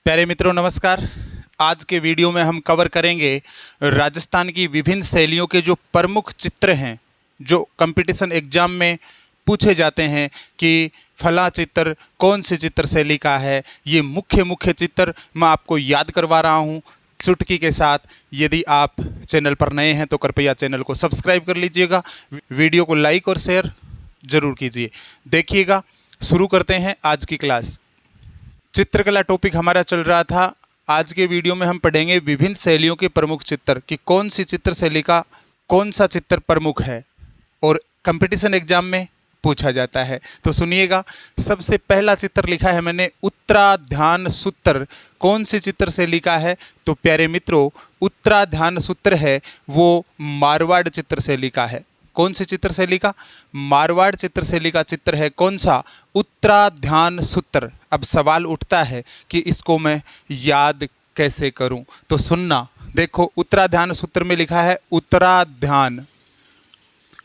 प्यारे मित्रों नमस्कार। आज के वीडियो में हम कवर करेंगे राजस्थान की विभिन्न शैलियों के जो प्रमुख चित्र हैं जो कंपटीशन एग्जाम में पूछे जाते हैं कि फला चित्र कौन सी चित्र शैली का है। ये मुख्य चित्र मैं आपको याद करवा रहा हूँ चुटकी के साथ। यदि आप चैनल पर नए हैं तो कृपया चैनल को सब्सक्राइब कर लीजिएगा, वीडियो को लाइक और शेयर ज़रूर कीजिए। देखिएगा, शुरू करते हैं आज की क्लास। चित्रकला टॉपिक हमारा चल रहा था। आज के वीडियो में हम पढ़ेंगे विभिन्न शैलियों के प्रमुख चित्र कि कौन सी चित्र शैली का कौन सा चित्र प्रमुख है और कंपटीशन एग्जाम में पूछा जाता है। तो सुनिएगा, सबसे पहला चित्र लिखा है मैंने उत्तराध्यान सूत्र। कौन सी चित्र शैली का है? तो प्यारे मित्रों, उत्तराध्यान सूत्र है वो मारवाड़ चित्र शैली का है। कौन सी चित्र शैली का? मारवाड़ चित्र शैली का चित्र है कौन सा? उत्तराध्यान सूत्र। अब सवाल उठता है कि इसको मैं याद कैसे करूं? तो सुनना, देखो उत्तराध्यान सूत्र में लिखा है उत्तराध्यान।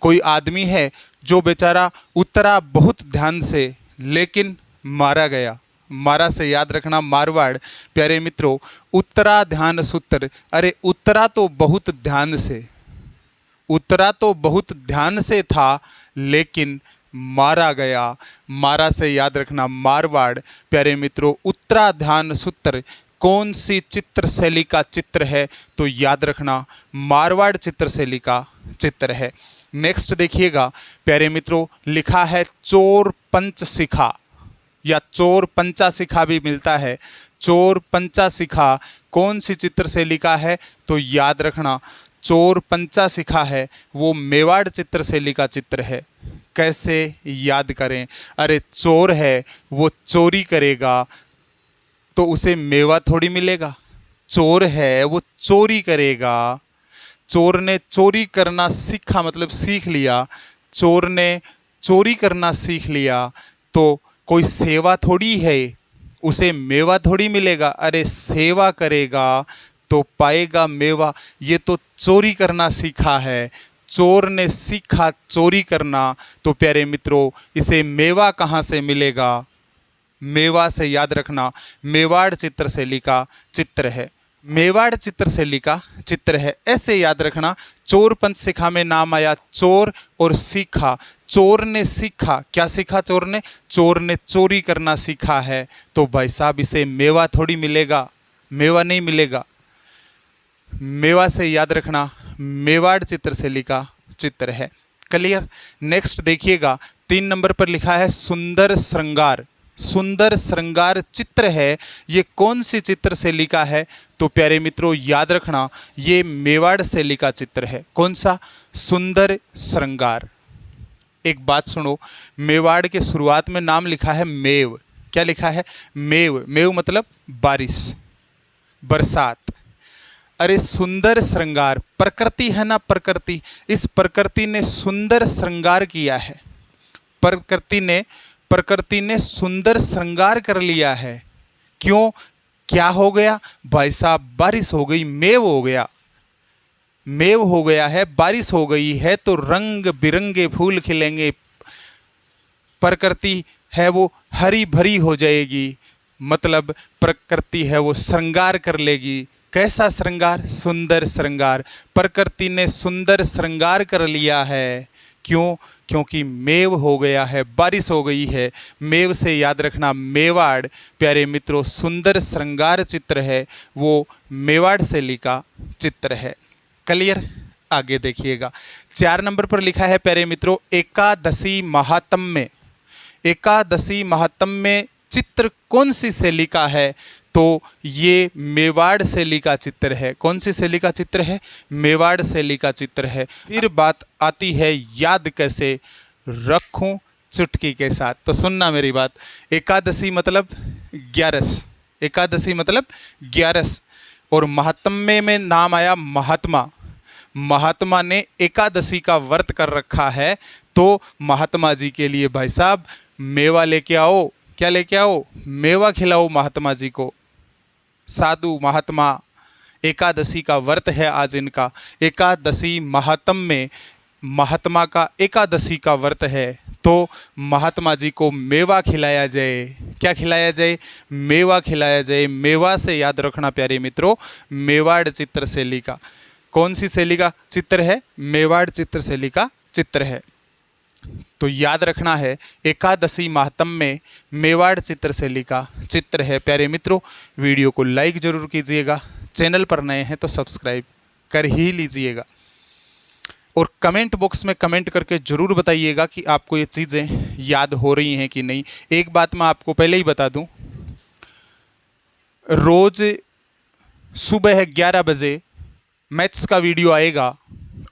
कोई आदमी है जो बेचारा उतरा बहुत ध्यान से लेकिन मारा गया। मारा से याद रखना मारवाड़। प्यारे मित्रों, उत्तराध्यान सूत्र, अरे उतरा तो बहुत ध्यान से, उतरा तो बहुत ध्यान से था लेकिन मारा गया। मारा से याद रखना मारवाड़। प्यारे मित्रों, उत्तराध्यान सूत्र कौन सी चित्र शैली का चित्र है? तो याद रखना मारवाड़ चित्र शैली का चित्र है। नेक्स्ट देखिएगा प्यारे मित्रों, लिखा है चोर पंचशिखा या चोर पंचाशिखा भी मिलता है। चोर पंचाशिखा कौन सी चित्र शैली का है? तो याद रखना चोर पंचाशिखा है वो मेवाड़ चित्र शैली का चित्र है। कैसे याद करें? अरे चोर है वो चोरी करेगा तो उसे मेवा थोड़ी मिलेगा। चोर है वो चोरी करेगा, चोर ने चोरी करना सीखा मतलब सीख लिया, चोर ने चोरी करना सीख लिया तो कोई सेवा थोड़ी है, उसे मेवा थोड़ी मिलेगा। अरे सेवा करेगा तो पाएगा मेवा। ये तो चोरी करना सीखा है, चोर ने सीखा चोरी करना, तो प्यारे मित्रों इसे मेवा कहाँ से मिलेगा? मेवा से याद रखना मेवाड़ चित्र शैली का चित्र है। मेवाड़ चित्र शैली का चित्र है। ऐसे याद रखना चोर पंचशिखा में नाम आया चोर और सीखा। चोर ने सीखा, क्या सीखा चोर ने? चोर ने चोरी करना सीखा है तो भाई साहब इसे मेवा थोड़ी मिलेगा, मेवा नहीं मिलेगा। मेवा से याद रखना मेवाड़ चित्र शैली का चित्र है। क्लियर? नेक्स्ट देखिएगा, 3 नंबर पर लिखा है सुंदर श्रृंगार। सुंदर श्रृंगार चित्र है, ये कौन सी चित्र शैली का है? तो प्यारे मित्रों याद रखना ये मेवाड़ शैली का चित्र है। कौन सा? सुंदर श्रृंगार। एक बात सुनो, मेवाड़ के शुरुआत में नाम लिखा है मेव। क्या लिखा है? मेव। मेव मतलब बारिश, बरसात। अरे सुंदर श्रृंगार, प्रकृति है ना, प्रकृति, इस प्रकृति ने सुंदर श्रृंगार किया है। प्रकृति ने सुंदर श्रृंगार कर लिया है। क्यों? क्या हो गया भाई साहब? बारिश हो गई, मेव हो गया, मेव हो गया है, बारिश हो गई है तो रंग बिरंगे फूल खिलेंगे, प्रकृति है वो हरी भरी हो जाएगी। मतलब प्रकृति है वो श्रृंगार कर लेगी। कैसा श्रृंगार? सुंदर श्रृंगार। प्रकृति ने सुंदर श्रृंगार कर लिया है। क्यों? क्योंकि मेव हो गया है, बारिश हो गई है। मेव से याद रखना मेवाड़। प्यारे मित्रों, सुंदर श्रृंगार चित्र है वो मेवाड़ शैली का चित्र है। क्लियर? आगे देखिएगा, 4 नंबर पर लिखा है प्यारे मित्रों एकादशी महात्म्य। एकादशी महात्म्य चित्र कौन सी शैली का है? तो ये मेवाड़ शैली का चित्र है। कौन सी शैली का चित्र है? मेवाड़ शैली का चित्र है। फिर बात आती है याद कैसे रखूं चुटकी के साथ। तो सुनना मेरी बात, एकादशी मतलब 11, एकादशी मतलब 11 और महात्म्य में नाम आया महात्मा। महात्मा ने एकादशी का व्रत कर रखा है तो महात्मा जी के लिए भाई साहब मेवा लेके आओ। क्या लेके आओ? मेवा खिलाओ महात्मा जी को। साधु महात्मा, एकादशी का व्रत है आज इनका। एकादशी महात्म्य, महात्मा का एकादशी का व्रत है तो महात्मा जी को मेवा खिलाया जाए। क्या खिलाया जाए? मेवा खिलाया जाए। मेवा से याद रखना प्यारे मित्रों, मेवाड़ चित्र शैली का, कौन सी शैली का चित्र है? मेवाड़ चित्र शैली का चित्र है। तो याद रखना है, एकादशी माहत्म में मेवाड़ चित्र शैली का चित्र है। प्यारे मित्रों, वीडियो को लाइक जरूर कीजिएगा, चैनल पर नए हैं तो सब्सक्राइब कर ही लीजिएगा, और कमेंट बॉक्स में कमेंट करके ज़रूर बताइएगा कि आपको ये चीज़ें याद हो रही हैं कि नहीं। एक बात मैं आपको पहले ही बता दूं, रोज़ सुबह 11 बजे मैथ्स का वीडियो आएगा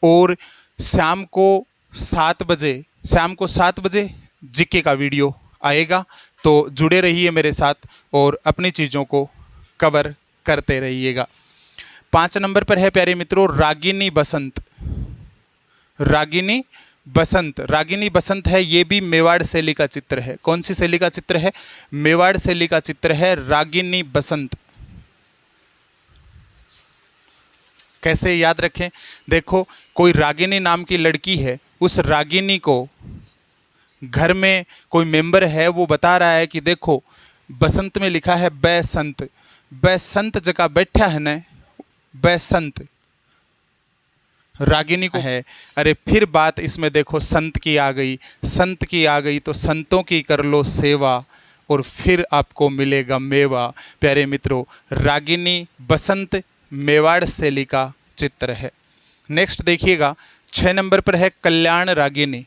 और शाम को 7 बजे जीके का वीडियो आएगा। तो जुड़े रहिए मेरे साथ और अपनी चीज़ों को कवर करते रहिएगा। 5 नंबर पर है प्यारे मित्रों रागिनी बसंत। रागिनी बसंत है, ये भी मेवाड़ शैली का चित्र है। कौन सी शैली का चित्र है? मेवाड़ शैली का चित्र है रागिनी बसंत। कैसे याद रखें? देखो, कोई रागिनी नाम की लड़की है, उस रागिनी को घर में कोई मेंबर है, वो बता रहा है कि देखो बसंत में लिखा है बैसंत, बैसंत जगह बैठा है न, बैसंत रागिनी को है। अरे फिर बात इसमें देखो संत की आ गई, तो संतों की कर लो सेवा और फिर आपको मिलेगा मेवा। प्यारे मित्रों, रागिनी बसंत मेवाड़ शैली का चित्र है। नेक्स्ट देखिएगा, 6 नंबर पर है कल्याण रागिनी।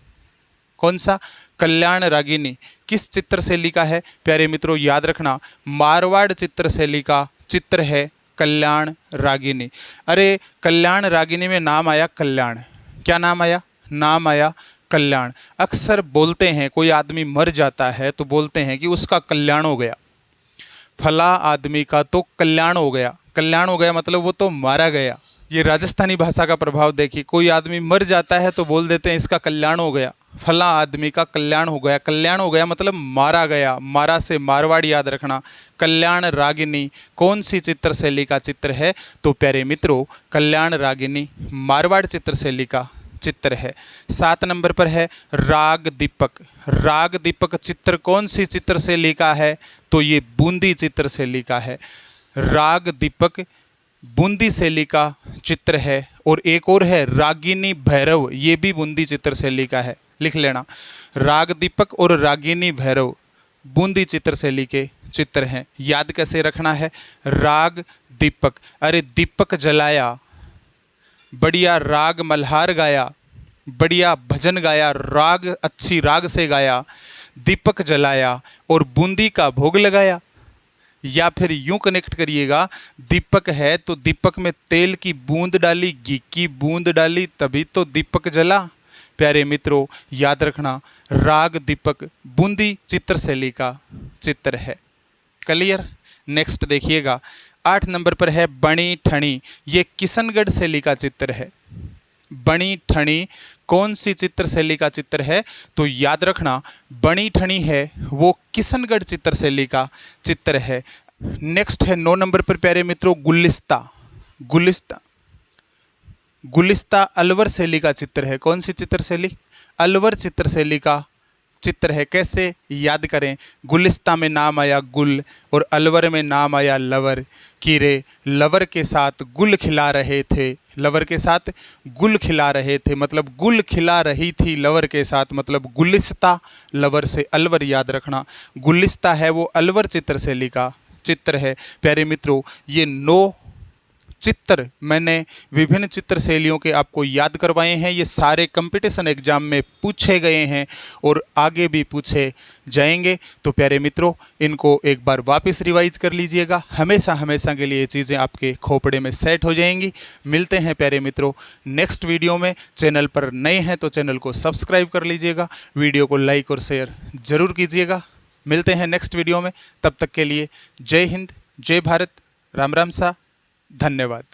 कौन सा? कल्याण रागिनी किस चित्र शैली का है? प्यारे मित्रों याद रखना, मारवाड़ चित्र शैली का चित्र है कल्याण रागिनी। अरे कल्याण रागिनी में नाम आया कल्याण। क्या नाम आया? नाम आया कल्याण। अक्सर बोलते हैं, कोई आदमी मर जाता है तो बोलते हैं कि उसका कल्याण हो गया, फला आदमी का तो कल्याण हो गया। कल्याण हो गया मतलब वो तो मारा गया। ये राजस्थानी भाषा का प्रभाव देखिए, कोई आदमी मर जाता है तो बोल देते हैं इसका कल्याण हो गया, फला आदमी का कल्याण हो गया। कल्याण हो गया मतलब मारा गया, मारा से मारवाड़ याद रखना। कल्याण रागिनी कौन सी चित्र शैली का चित्र है? तो प्यारे मित्रों, कल्याण रागिनी मारवाड़ चित्र शैली का चित्र है। 7 नंबर पर है राग दीपक। राग दीपक चित्र कौन सी चित्र शैली का है? तो ये बूंदी चित्र शैली का है। राग दीपक बूंदी शैली का चित्र है। और एक और है रागिनी भैरव, ये भी बूंदी चित्र शैली का है, लिख लेना। राग दीपक और रागिनी भैरव बूंदी चित्र शैली के चित्र हैं। याद कैसे रखना है? राग दीपक, अरे दीपक जलाया, बढ़िया राग मल्हार गाया, बढ़िया भजन गाया, राग अच्छी राग से गाया, दीपक जलाया और बूंदी का भोग लगाया। या फिर यूं कनेक्ट करिएगा, दीपक है तो दीपक में तेल की बूंद डाली, घी की बूंद डाली, तभी तो दीपक जला। प्यारे मित्रों याद रखना, राग दीपक बूंदी चित्र शैली का चित्र है। क्लियर? नेक्स्ट देखिएगा, 8 नंबर पर है बणी ठणी। ये किशनगढ़ शैली का चित्र है। बणी ठणी कौन सी चित्र शैली का चित्र है? तो याद रखना, बणी ठणी है वो किशनगढ़ चित्र शैली का चित्र है। नेक्स्ट है 9 नंबर पर प्यारे मित्रों गुलिस्ता। गुलिस्ता अलवर शैली का चित्र है। कौन सी चित्र शैली? अलवर चित्र शैली का चित्र है। कैसे याद करें? गुलिस्ता में नाम आया गुल और अलवर में नाम आया लवर। कीरे लवर के साथ गुल खिला रहे थे, लवर के साथ गुल खिला रहे थे मतलब गुल खिला रही थी लवर के साथ, मतलब गुलिस्ता लवर से अलवर याद रखना। गुलिस्ता है वो अलवर चित्र शैली का चित्र है। प्यारे मित्रों, ये 9 चित्र मैंने विभिन्न चित्र शैलियों के आपको याद करवाए हैं। ये सारे कंपटीशन एग्जाम में पूछे गए हैं और आगे भी पूछे जाएंगे। तो प्यारे मित्रों, इनको एक बार वापस रिवाइज कर लीजिएगा, हमेशा के लिए ये चीज़ें आपके खोपड़े में सेट हो जाएंगी। मिलते हैं प्यारे मित्रों नेक्स्ट वीडियो में। चैनल पर नए हैं तो चैनल को सब्सक्राइब कर लीजिएगा, वीडियो को लाइक और शेयर ज़रूर कीजिएगा। मिलते हैं नेक्स्ट वीडियो में, तब तक के लिए जय हिंद, जय भारत, राम राम सा, धन्यवाद।